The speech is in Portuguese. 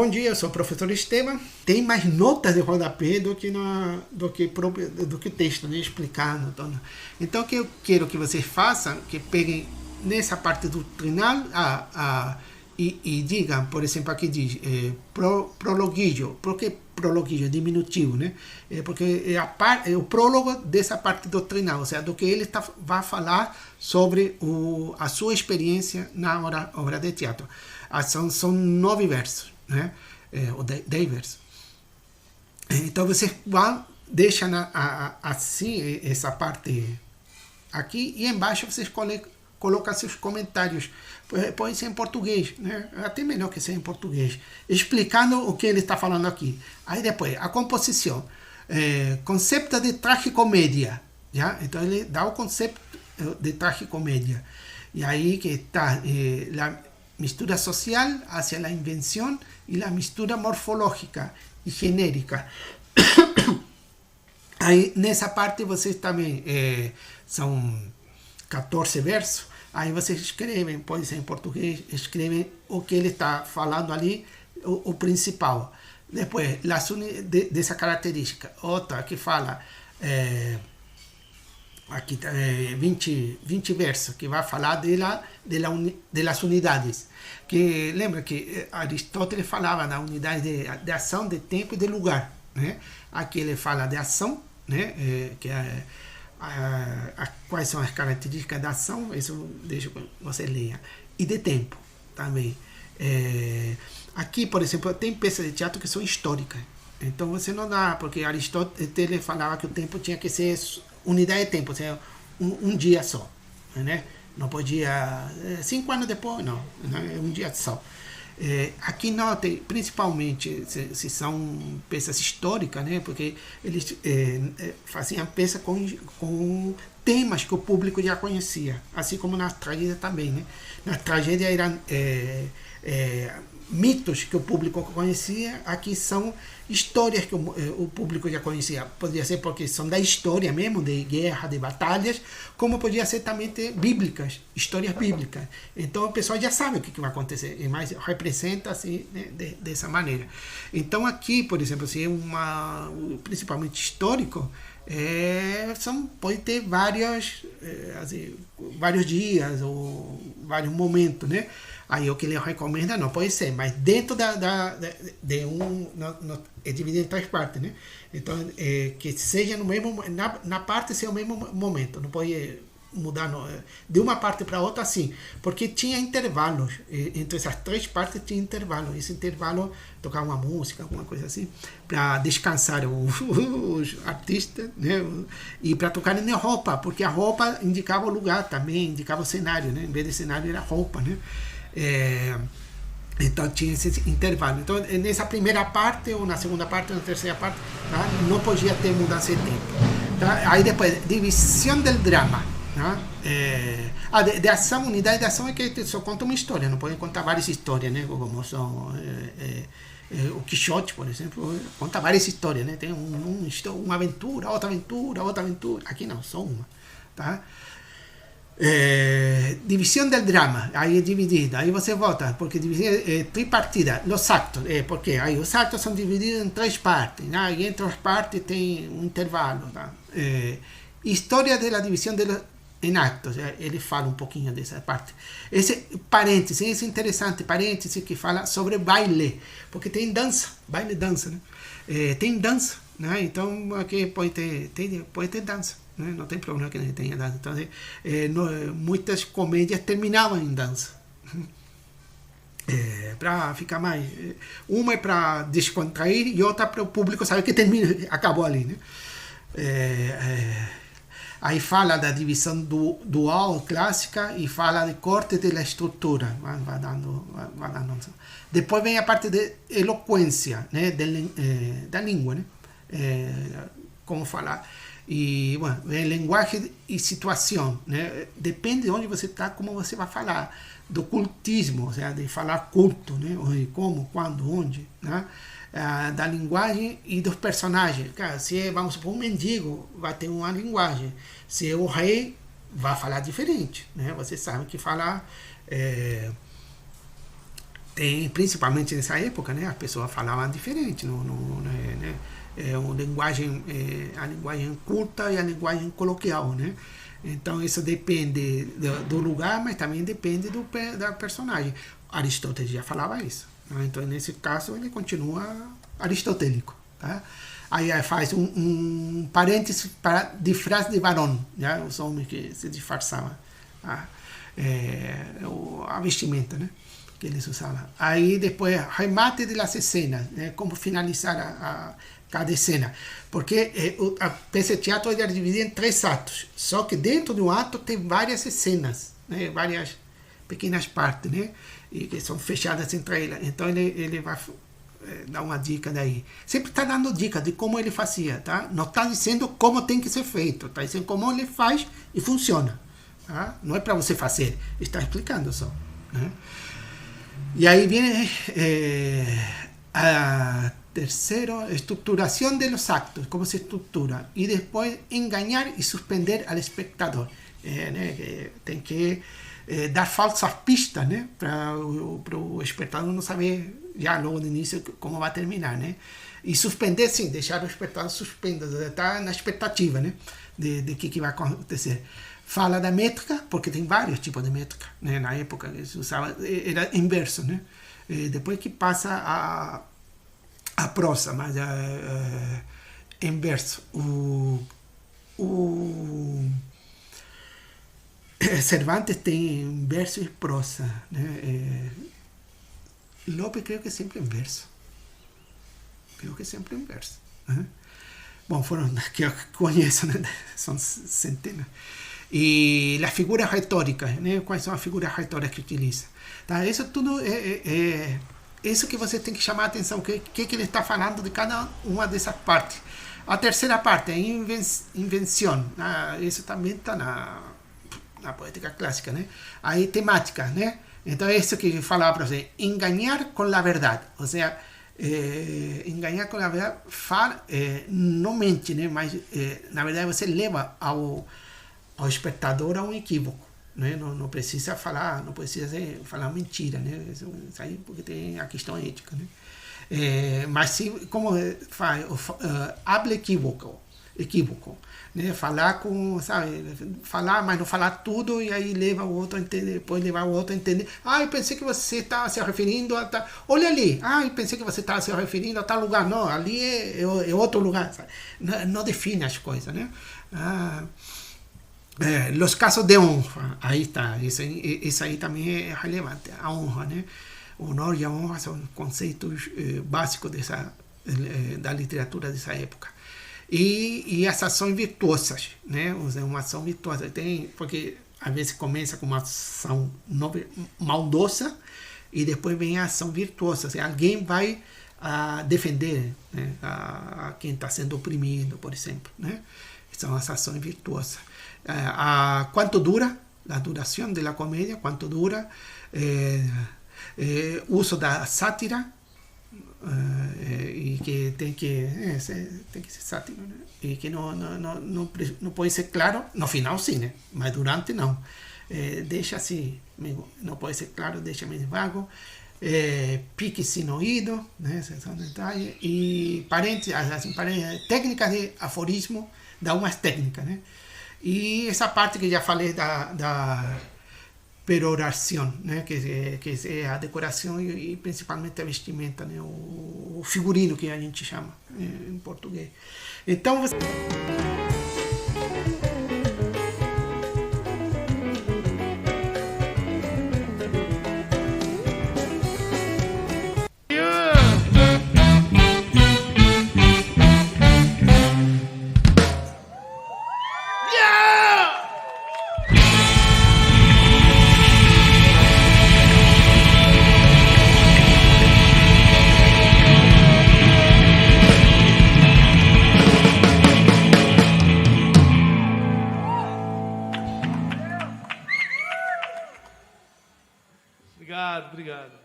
Bom dia, eu sou o professor Esteban. Tem mais notas de rodapé do que o texto, né, explicando. Então, o que eu quero que vocês façam, que peguem nessa parte doutrinal e digam, por exemplo, aqui diz prologuillo. Por que prologuillo? Diminutivo, né? Porque é o prólogo dessa parte doutrinal, ou seja, do que ele vai falar sobre a sua experiência na obra de teatro. São 9 versos, né? Ou 10 versos. Então vocês deixam assim essa parte aqui e embaixo vocês colocam seus comentários. Pode ser em português, né? Até melhor que seja em português, explicando o que ele está falando aqui. Aí depois, a composição. Conceito de tragicomédia. Já? Então ele dá o conceito de tragicomédia. E aí que está a mistura social hacia la invención y la mistura morfológica y genérica. Aí nessa parte vocês também são 14 versos. Aí vocês escrevem, pode ser em português, escrevem o que ele está falando ali, o principal. Depois, dessa característica. Outra que fala, aqui 20 versos, que vai falar de las unidades. Que lembra que Aristóteles falava da unidade de ação, de tempo e de lugar, né? Aqui ele fala de ação, né? Quais são as características da ação, isso deixa que você leia, e de tempo também. Aqui, por exemplo, tem peças de teatro que são históricas, então você não dá, porque Aristóteles falava que o tempo tinha que ser unidade de tempo, ou seja, um dia só, né? Não podia 5 anos depois, não, é um dia só. Aqui notem, principalmente se são peças históricas, né? Porque eles faziam peças com temas que o público já conhecia, assim como nas tragédias também, né? Nas tragédias eram mitos que o público conhecia, aqui são histórias que o público já conhecia. Poderia ser porque são da história mesmo, de guerra, de batalhas, como podia ser também bíblicas, histórias bíblicas. Então o pessoal já sabe o que vai acontecer, mas representa assim, né, dessa maneira. Então aqui, por exemplo, se é principalmente histórico, pode ter vários dias ou vários momentos, né? Aí o que ele recomenda não pode ser, mas dentro é dividido em 3 partes, né? Então, que seja no mesmo, na parte seja o mesmo momento, não pode mudar de uma parte para outra assim, porque tinha intervalos, entre essas 3 partes tinha intervalo, esse intervalo tocar uma música, alguma coisa assim, para descansar os artistas, né? E para tocar na roupa, porque a roupa indicava o lugar também, indicava o cenário, né? Em vez de cenário era roupa, né? Então tinha esse intervalo. Então nessa primeira parte ou na segunda parte ou na terceira parte, tá? Não podia ter mudança de tempo, tá? Aí depois divisão do drama, tá? De ação, unidade de ação é que só conta uma história, não pode contar várias histórias, né? Como são o Quixote, por exemplo, conta várias histórias, né? Tem uma aventura, outra aventura, outra aventura. Aqui não, só uma, tá? División del drama, aí é dividida, aí você volta, porque tripartida, los actos, porque aí os actos são divididos em 3 partes, né? E entre as partes tem um intervalo, tá? História da divisão em actos, ele fala um pouquinho dessa parte. Esse parêntese, esse interessante parêntese que fala sobre baile, porque tem dança, baile e dança, né? Tem dança, né? Então aqui pode ter dança. Não tem problema que não tenha dança. Então, muitas comédias terminavam em dança. Para ficar mais. Uma é para descontrair e outra para o público saber que acabou ali, né? Aí fala da divisão dual clássica e fala de corte da estrutura. Vai dando. Depois vem a parte de eloquência, né? Da língua, né? Como falar. E, bueno, linguagem e situação, né? Depende de onde você está, como você vai falar. Do cultismo, ou seja, de falar culto, né? Como, quando, onde, né? Da linguagem e dos personagens. Cara, se vamos supor um mendigo, vai ter uma linguagem. Se é o rei, vai falar diferente, né? Você sabe que falar principalmente nessa época, né, as pessoas falavam diferente, né, a linguagem culta e a linguagem coloquial, né? Então isso depende do lugar, mas também depende da personagem. Aristóteles já falava isso, né? Então nesse caso ele continua aristotélico, tá? Aí faz um parênteses de frase de varão, né? Os homens que se disfarçavam, tá? A vestimenta, né, que eles usavam. Aí depois remate de las escenas, né? Como finalizar cada cena, porque a peça de teatro é dividida em 3 atos, só que dentro de um ato tem várias cenas, né? Várias pequenas partes, né? E que são fechadas entre elas. Então ele vai dar uma dica daí. Sempre está dando dica de como ele fazia, tá? Não está dizendo como tem que ser feito, está dizendo como ele faz e funciona, tá? Não é para você fazer, está explicando só, né? E aí vem a tercera, estruturación de los actos, cómo se estructura, y después engañar y suspender al espectador. Tem que dar falsas pistas, né, para o espectador não saber já logo no início como vai terminar, né? E suspender, sim, deixar o espectador suspenso, estar na expectativa, né, de que vai acontecer. Fala da métrica, porque tem vários tipos de métrica, né? Na época se usava, era inverso, né? Depois que passa a prosa, mas em verso. Cervantes tem verso e prosa, né? Lope creio que sempre em verso. Creio que sempre em verso. Né? Bom, foram que eu conheço, né? São centenas. E as figuras retóricas, né? Quais são as figuras retóricas que utiliza? Tá? Isso tudo isso que você tem que chamar a atenção, o que ele está falando de cada uma dessas partes. A terceira parte é invenção, isso também está na poética clássica, né? Aí temática, né? Então é isso que falava para você, enganar com a verdade, ou seja, enganar com a verdade, não mente, né? Mas na verdade você leva ao espectador a um equívoco. Né? Não precisa falar, não precisa falar mentira, né? Isso aí porque tem a questão ética, né? Mas se como faz, habla equívoco, né? Falar com, sabe, falar, mas não falar tudo e aí leva o outro a entender, depois levar o outro a entender. Eu pensei que você estava se referindo a tal, olha ali, eu pensei que você estava se referindo a tal lugar, não, ali é outro lugar, sabe? Não define as coisas, né? Los casos de honra, aí está, isso aí também é relevante, a honra, né? Honor e a honra são conceitos básicos da literatura dessa época. E as ações virtuosas, né? Uma ação virtuosa, porque às vezes começa com uma ação maldosa e depois vem a ação virtuosa, ou seja, alguém vai defender, né, a quem está sendo oprimido, por exemplo, né? São as ações virtuosas. ¿Cuánto dura? La duración de la comedia, ¿cuánto dura? Uso da sátira, y que tem que ser sátiro, né? E que não pode ser claro, no final sim, né? Mas durante não. Deixa assim, não pode ser claro, deixa meio vago. Pique sem oído, né? Esses são detalhes. E parênteses, técnicas de aforismo, dá umas técnicas, né? E essa parte que já falei da peroração, né? que é a decoração e principalmente a vestimenta, né? O figurino que a gente chama em português. Então você... Obrigado.